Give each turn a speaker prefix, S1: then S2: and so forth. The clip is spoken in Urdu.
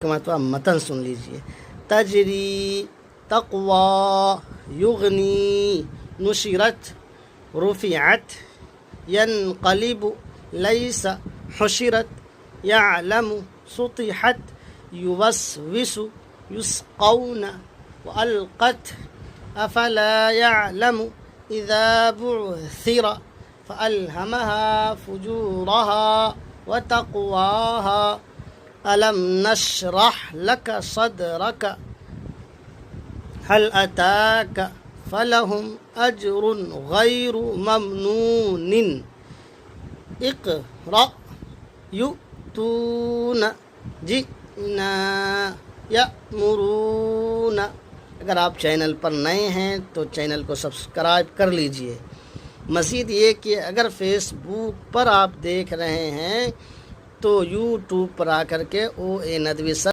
S1: مرتبہ متن سن لیجئے. تجری، تقوی، یغنی، نشرت، رفعت، ینقلب، لیس، حشرت، یعلم، سطحت، یوسوس، یسقون، والقت، افلا یعلم اذا بعثر فالہمها فجورها وتقواها. ألم نشرح لك صدرك هل أتاك فلهم أجر غير ممنون اقرأ يؤتون جئنا يأمرون. اگر آپ چینل پر نئے ہیں تو چینل کو سبسکرائب کر لیجئے. مزید یہ کہ اگر فیس بک پر آپ دیکھ رہے ہیں تو یوٹیوب پر آ کر کے OA ندوی